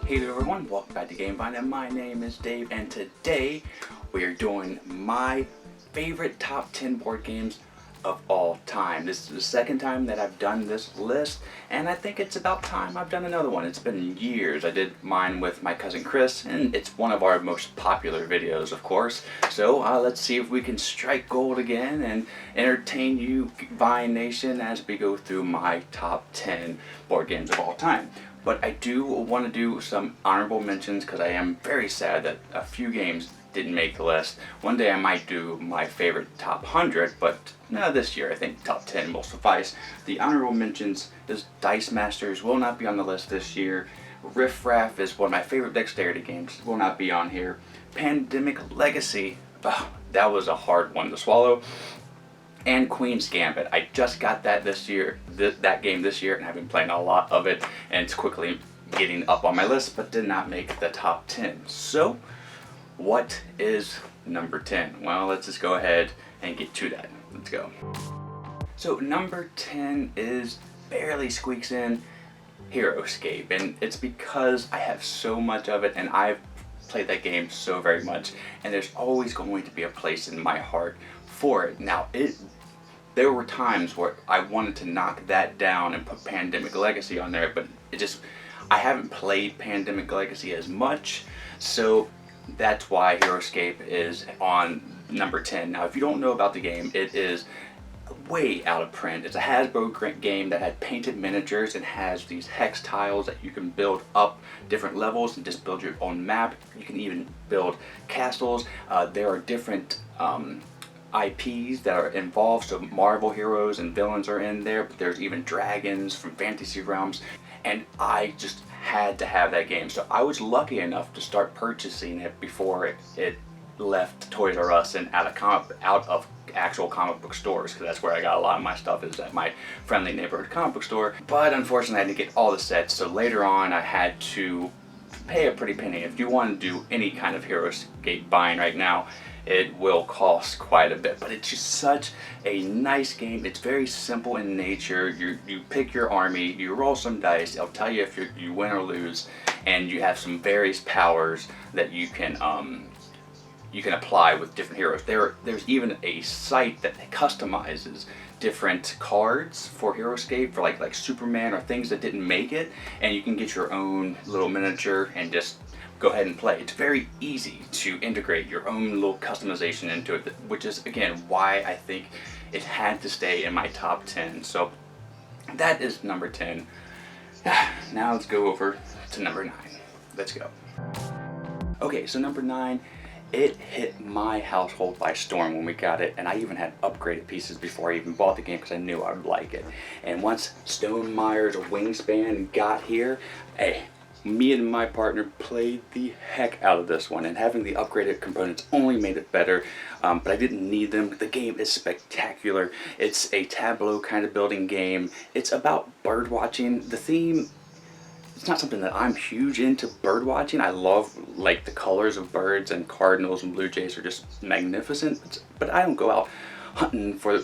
Hey there everyone, welcome back to GameVine, and my name is Dave, and today we are doing my favorite top 10 board games of all time. This is the second time that I've done this list, and I think it's about time I've done another one. It's been years. I did mine with my cousin Chris, and it's one of our most popular videos, of course. So let's see if we can strike gold again and entertain you, Vine Nation, as we go through my top 10 board games of all time. But I do want to do some honorable mentions because I am very sad that a few games didn't make the list. One day I might do my favorite top 100, but no, this year I think top 10 will suffice. The honorable mentions is Dice Masters, will not be on the list this year. Riff Raff is one of my favorite dexterity games, will not be on here. Pandemic Legacy, that was a hard one to swallow. And Queen's Gambit. I just got that this year, that game this year, and I've been playing a lot of it, and it's quickly getting up on my list, but did not make the top 10. So, what is number 10? Well, let's just go ahead and get to that. Let's go. So, number 10 is barely squeaks in HeroScape, and it's because I have so much of it, and I've played that game so very much, and there's always going to be a place in my heart for it. Now, there were times where I wanted to knock that down and put Pandemic Legacy on there, but I haven't played Pandemic Legacy as much, so that's why HeroScape is on number 10. Now, if you don't know about the game, it is way out of print. It's a Hasbro game that had painted miniatures and has these hex tiles that you can build up different levels and just build your own map. You can even build castles. There are different IPs that are involved, so Marvel heroes and villains are in there, but there's even dragons from Fantasy Realms, and I just had to have that game. So I was lucky enough to start purchasing it before it left Toys R Us and out of actual comic book stores, because that's where I got a lot of my stuff, is at my friendly neighborhood comic book store. But unfortunately I didn't get all the sets, so later on I had to pay a pretty penny. If you want to do any kind of HeroScape buying right now, it will cost quite a bit, but it's just such a nice game. It's very simple in nature. You pick your army, you roll some dice, it'll tell you if you win or lose, and you have some various powers that you can apply with different heroes. There's even a site that customizes different cards for HeroScape for like Superman or things that didn't make it, and you can get your own little miniature and just go ahead and play. It's very easy to integrate your own little customization into it, which is again why I think it had to stay in my top 10. So that is number 10. Now let's go over to number 9. Let's go. Okay, so number 9, it hit my household by storm when we got it, and I even had upgraded pieces before I even bought the game because I knew I would like it. And once Stonemaier Wingspan got here, me and my partner played the heck out of this one, and having the upgraded components only made it better, but I didn't need them. The game is spectacular. It's a tableau kind of building game. It's about bird watching. The theme, it's not something that I'm huge into bird watching. I love like the colors of birds, and cardinals and blue jays are just magnificent, but I don't go out hunting for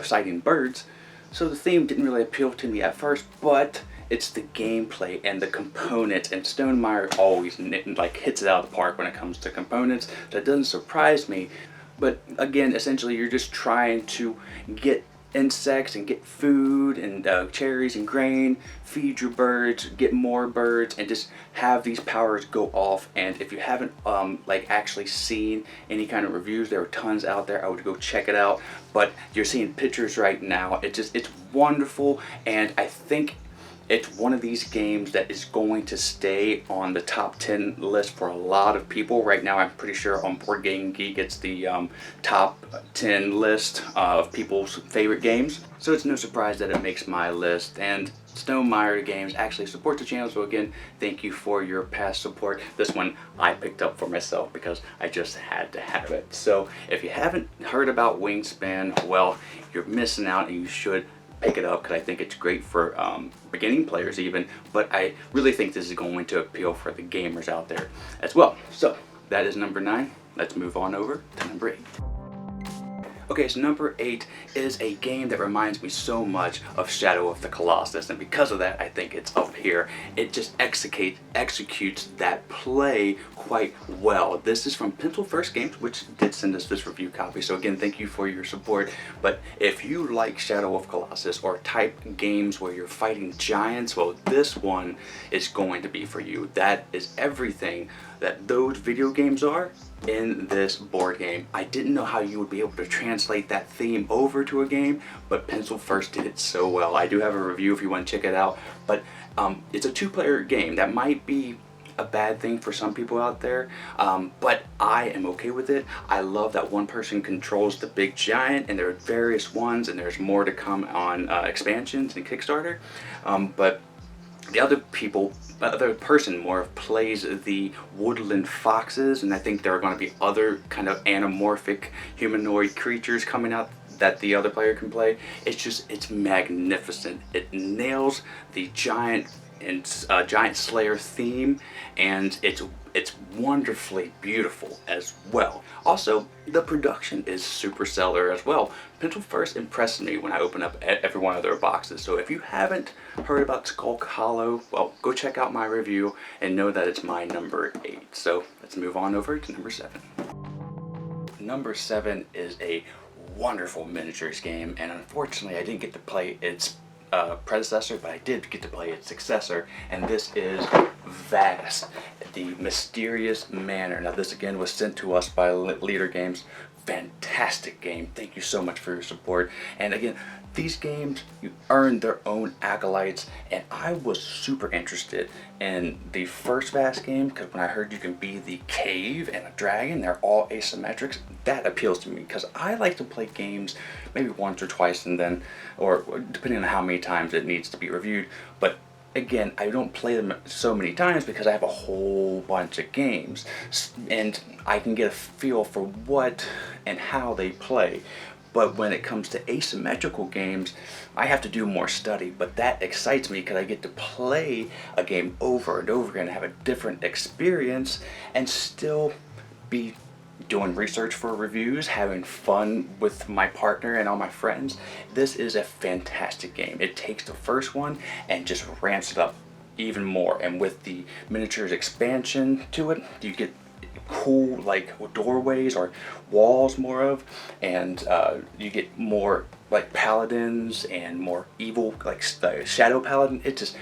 sighting birds, so the theme didn't really appeal to me at first, but it's the gameplay and the components, and Stonemaier always hits it out of the park when it comes to components, so it doesn't surprise me. But again, essentially you're just trying to get insects and get food and cherries and grain, feed your birds, get more birds, and just have these powers go off. And if you haven't actually seen any kind of reviews, there are tons out there. I would go check it out, but you're seeing pictures right now. It's wonderful, and I think it's one of these games that is going to stay on the top 10 list for a lot of people. Right now, I'm pretty sure on Board Game Geek, it's the top 10 list of people's favorite games. So it's no surprise that it makes my list. And Stonemaier Games actually supports the channel, so again, thank you for your past support. This one I picked up for myself because I just had to have it. So if you haven't heard about Wingspan, well, you're missing out, and you should pick it up because I think it's great for beginning players even, but I really think this is going to appeal for the gamers out there as well. So that is number 9. Let's move on over to number 8. Okay, so number 8 is a game that reminds me so much of Shadow of the Colossus, and because of that, I think it's up here. It just executes that play quite well. This is from Pencil First Games, which did send us this review copy, so again, thank you for your support. But if you like Shadow of Colossus or type games where you're fighting giants, well, this one is going to be for you. That is everything that those video games are in this board game. I didn't know how you would be able to translate that theme over to a game, but Pencil First did it so well. I do have a review if you want to check it out, but it's a 2-player game. That might be a bad thing for some people out there, but I am okay with it. I love that one person controls the big giant, and there are various ones, and there's more to come on expansions and Kickstarter, but the other person more plays the woodland foxes, and I think there are going to be other kind of anamorphic humanoid creatures coming out that the other player can play. It's magnificent. It nails the giant slayer theme, and it's wonderfully beautiful as well. Also, the production is super stellar as well. Pencil First impressed me when I opened up every one of their boxes. So if you haven't heard about Skulk Hollow, well, go check out my review and know that it's my number 8. So let's move on over to number 7. Number 7 is a wonderful miniatures game, and unfortunately I didn't get to play its predecessor, but I did get to play its successor, and this is Vast, the Mysterious Manor. Now this again was sent to us by Leader Games. Fantastic game. Thank you so much for your support. And again, these games, you earn their own acolytes, and I was super interested in the first Vast game because when I heard you can be the cave and a dragon, they're all asymmetrics, that appeals to me because I like to play games maybe once or twice, and then, or depending on how many times it needs to be reviewed. But again, I don't play them so many times because I have a whole bunch of games, and I can get a feel for what and how they play. But when it comes to asymmetrical games, I have to do more study, but that excites me because I get to play a game over and over again, have a different experience, and still be doing research for reviews, having fun with my partner and all my friends. This is a fantastic game. It takes the first one and just ramps it up even more, and with the miniatures expansion to it, you get cool like doorways or walls more of, and you get more like paladins and more evil like shadow paladin. It just,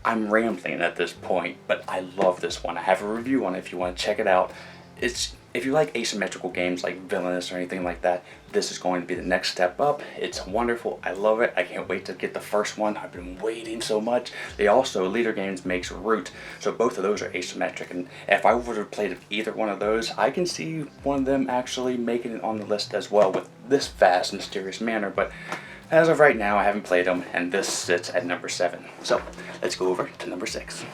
I'm rambling at this point, but I love this one. I have a review on it if you want to check it out. If you like asymmetrical games like Villainous or anything like that, this is going to be the next step up. It's wonderful. I love it. I can't wait to get the first one. I've been waiting so much. They also, Leader Games makes Root, so both of those are asymmetric, and if I would have played either one of those, I can see one of them actually making it on the list as well with this Vast Mysterious Manor, but as of right now, I haven't played them, and this sits at number 7. So let's go over to number 6.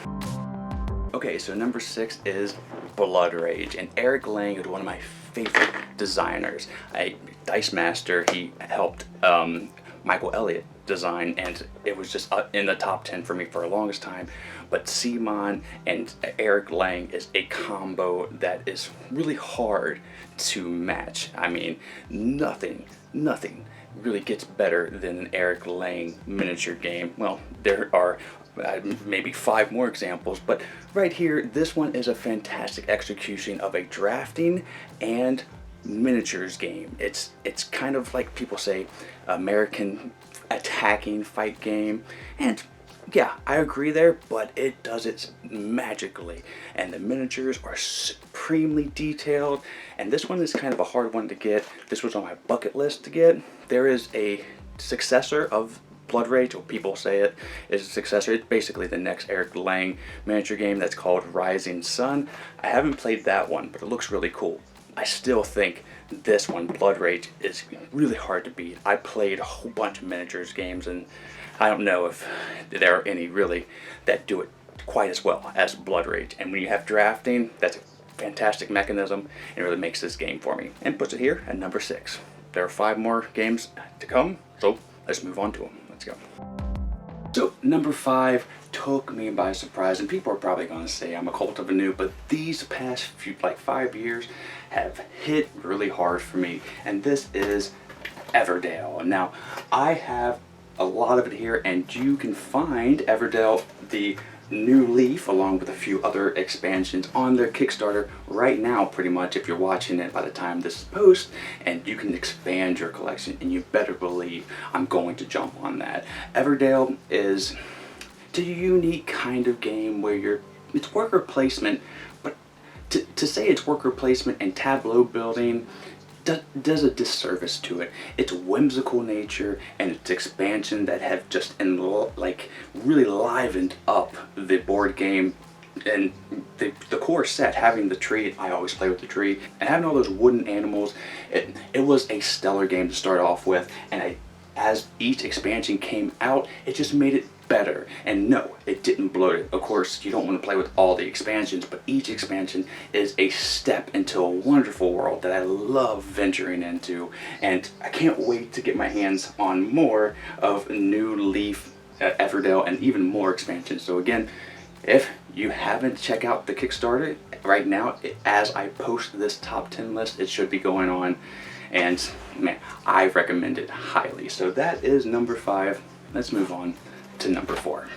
Okay, so number 6 is Blood Rage, and Eric Lang is one of my favorite designers. Dice Master, he helped Michael Elliott design, and it was just in the top 10 for me for the longest time. But CMON and Eric Lang is a combo that is really hard to match. I mean, nothing really gets better than an Eric Lang miniature game. Well, there are maybe 5 more examples, but right here, this one is a fantastic execution of a drafting and miniatures game. It's kind of like people say American attacking fight game, and yeah, I agree there, but it does it magically, and the miniatures are supremely detailed, and this one is kind of a hard one to get. This was on my bucket list to get. There is a successor of Blood Rage, or people say it is a successor. It's basically the next Eric Lang miniature game that's called Rising Sun. I haven't played that one, but it looks really cool. I still think this one, Blood Rage, is really hard to beat. I played a whole bunch of miniatures games, and I don't know if there are any really that do it quite as well as Blood Rage. And when you have drafting, that's a fantastic mechanism, and it really makes this game for me, and puts it here at number 6. There are 5 more games to come, so let's move on to them. Let's go. So number 5 took me by surprise, and people are probably going to say I'm a cult of a noob, but these past few, like 5 years, have hit really hard for me, and this is Everdell. Now, I have a lot of it here, and you can find Everdell, the New Leaf, along with a few other expansions on their Kickstarter right now, pretty much, if you're watching it by the time this is posted, and you can expand your collection, and you better believe I'm going to jump on that. Everdell is a unique kind of game where it's worker placement, but to say it's worker placement and tableau building does a disservice to it. Its whimsical nature and its expansion that have just really livened up the board game, and the core set, having the tree, I always play with the tree, and having all those wooden animals, it was a stellar game to start off with, and as each expansion came out, it just made it better. And no, it didn't bloat it. Of course, you don't want to play with all the expansions, but each expansion is a step into a wonderful world that I love venturing into, and I can't wait to get my hands on more of New Leaf, Everdell, and even more expansions. So again, if you haven't checked out the Kickstarter right now, as I post this top 10 list, it should be going on, and man, I recommend it highly. So that is number 5. Let's move on to number 4.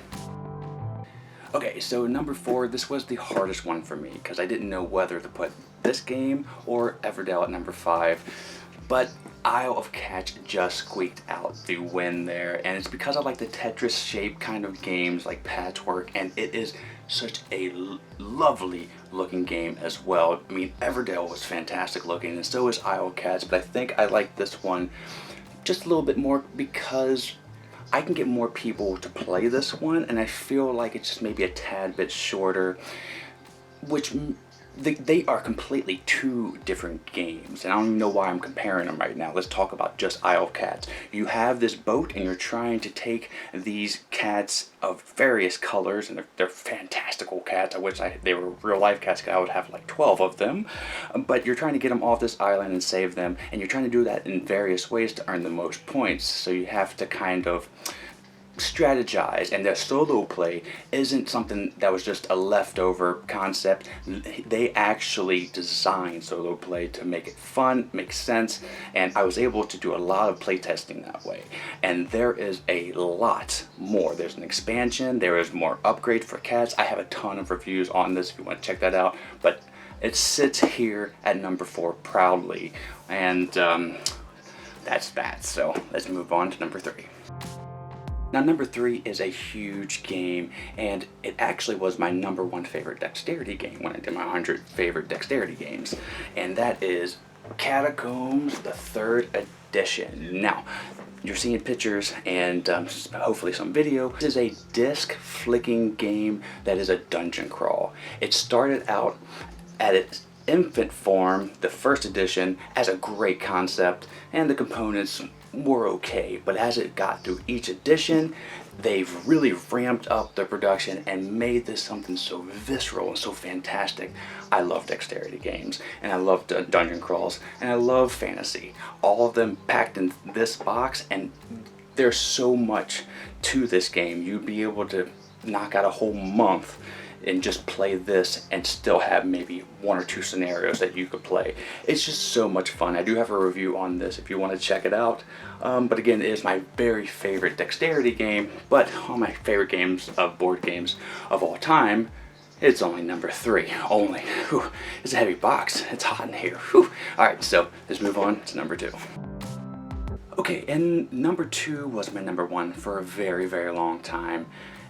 Okay, so number 4, this was the hardest one for me because I didn't know whether to put this game or Everdell at number 5, but Isle of Cats just squeaked out the win there, and it's because I like the Tetris shaped kind of games like Patchwork, and it is such a lovely looking game as well. I mean, Everdell was fantastic looking, and so is Isle of Cats, but I think I like this one just a little bit more because I can get more people to play this one, and I feel like it's just maybe a tad bit shorter, which they are completely two different games, and I don't even know why I'm comparing them right now. Let's talk about just Isle of Cats. You have this boat, and you're trying to take these cats of various colors, and they're fantastical cats. I wish they were real life cats, because I would have like 12 of them. But you're trying to get them off this island and save them, and you're trying to do that in various ways to earn the most points. So you have to kind of strategize, and their solo play isn't something that was just a leftover concept. They actually designed solo play to make it fun, make sense, and I was able to do a lot of play testing that way. And there is a lot more. There's an expansion, there is more upgrade for cats. I have a ton of reviews on this if you want to check that out, but it sits here at number 4 proudly, and that's that. So let's move on to number 3. Now, number 3 is a huge game, and it actually was my number 1 favorite dexterity game when I did my 100 favorite dexterity games, and that is Catacombs, the 3rd edition. Now, you're seeing pictures and hopefully some video. This is a disc flicking game that is a dungeon crawl. It started out at its infant form, the 1st edition, as a great concept, and the components were okay, but as it got through each edition, they've really ramped up the production and made this something so visceral and so fantastic. I love dexterity games, and I love dungeon crawls, and I love fantasy. All of them packed in this box, and there's so much to this game. You'd be able to knock out a whole month and just play this and still have maybe 1 or 2 scenarios that you could play. It's just so much fun. I do have a review on this if you want to check it out. But again, it is my very favorite dexterity game, but all my favorite games of board games of all time, it's only number 3. Only. Whew. It's a heavy box. It's hot in here. Alright, so let's move on to number 2. Okay, and number 2 was my number 1 for a very, very long time.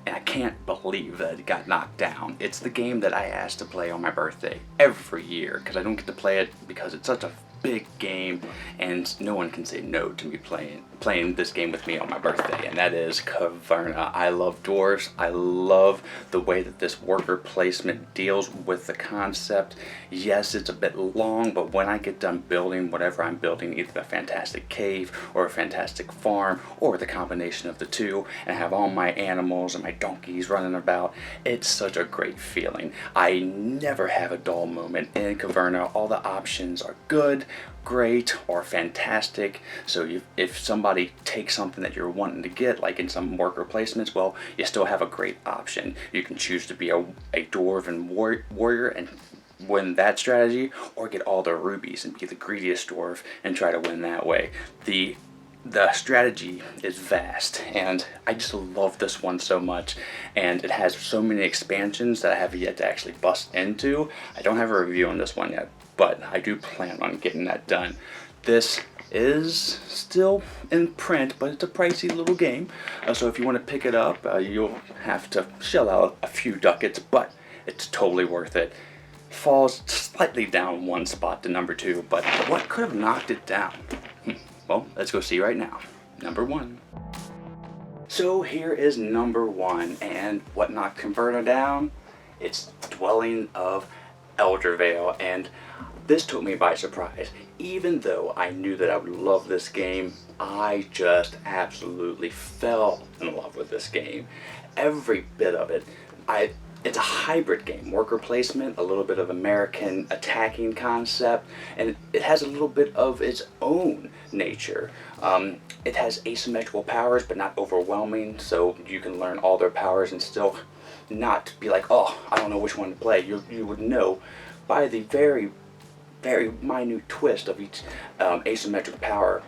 And I can't believe that it got knocked down. It's the game that I asked to play on my birthday every year, because I don't get to play it because it's such a big game, and no one can say no to me playing this game with me on my birthday, and that is Caverna. I love dwarves. I love the way that this worker placement deals with the concept. Yes, it's a bit long, but when I get done building whatever I'm building, either a fantastic cave or a fantastic farm or the combination of the two, and have all my animals and my donkeys running about, it's such a great feeling. I never have a dull moment in Caverna. All the options are good. great or fantastic. So if somebody takes something that you're wanting to get, like in some worker placements, well, you still have a great option. You can choose to be a dwarven warrior and win that strategy, or get all the rubies and be the greediest dwarf and try to win that way. The strategy is vast, and I just love this one so much, and it has so many expansions that I have yet to actually bust into. I don't have a review on this one yet, but I do plan on getting that done. This is still in print, but it's a pricey little game, so if you want to pick it up, you'll have to shell out a few ducats, but it's totally worth it. Falls slightly down one spot to number 2, but what could have knocked it down? Well, let's go see right now. Number 1. So here is number 1, and what knocked Caverna down? It's Dwelling of Eldervale, and this took me by surprise. Even though I knew that I would love this game, I just absolutely fell in love with this game. Every bit of it. It's a hybrid game, worker placement, a little bit of American attacking concept, and it has a little bit of its own nature. It has asymmetrical powers, but not overwhelming, so you can learn all their powers and still not be like, oh, I don't know which one to play. You would know by the very, very minute twist of each asymmetric power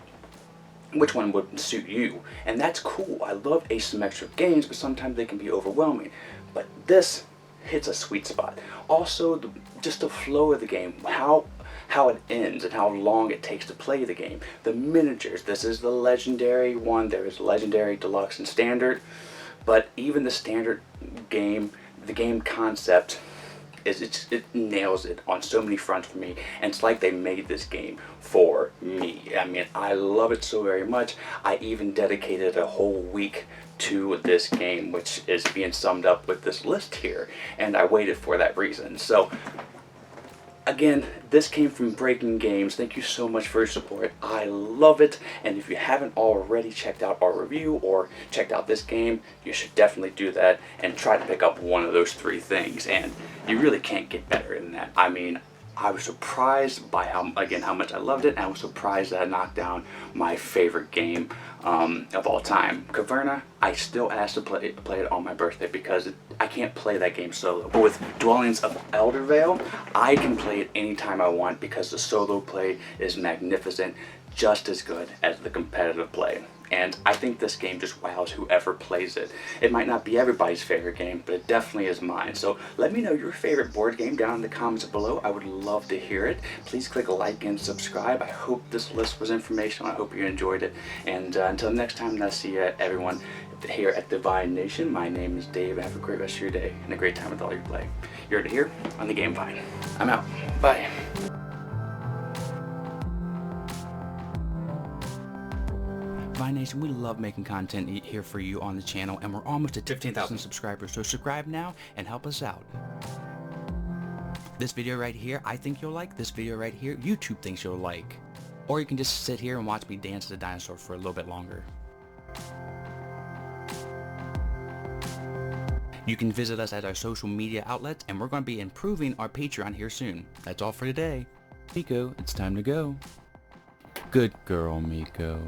which one would suit you, and that's cool. I love asymmetric games, but sometimes they can be overwhelming. But this hits a sweet spot. Also, just the flow of the game, how it ends and how long it takes to play the game. The miniatures, this is the legendary one. There is legendary, deluxe, and standard, but even the standard game, the game concept, it nails it on so many fronts for me, and it's like they made this game for me. I mean, I love it so very much. I even dedicated a whole week to this game, which is being summed up with this list here, and I waited for that reason. So again, this came from Breaking Games. Thank you so much for your support. I love it, and if you haven't already checked out our review or checked out this game, you should definitely do that and try to pick up one of those 3 things, and you really can't get better than that. I mean, I was surprised by how much I loved it, and I was surprised that I knocked down my favorite game of all time. Caverna, I still asked to play it on my birthday because I can't play that game solo. But with Dwellings of Eldervale, I can play it anytime I want because the solo play is magnificent, just as good as the competitive play. And I think this game just wows whoever plays it. It might not be everybody's favorite game, but it definitely is mine. So let me know your favorite board game down in the comments below. I would love to hear it. Please click like and subscribe. I hope this list was informational. I hope you enjoyed it. And until next time, I'll see you, everyone, here at Divine Nation. My name is Dave. Have a great rest of your day and a great time with all you play. You're here on the Game Vine. I'm out. Bye. Divine Nation, we love making content here for you on the channel, and we're almost at 15,000 subscribers, so subscribe now and help us out. This video right here, I think you'll like. This video right here, YouTube thinks you'll like. Or you can just sit here and watch me dance as a dinosaur for a little bit longer. You can visit us at our social media outlets, and we're going to be improving our Patreon here soon. That's all for today. Miko, it's time to go. Good girl, Miko.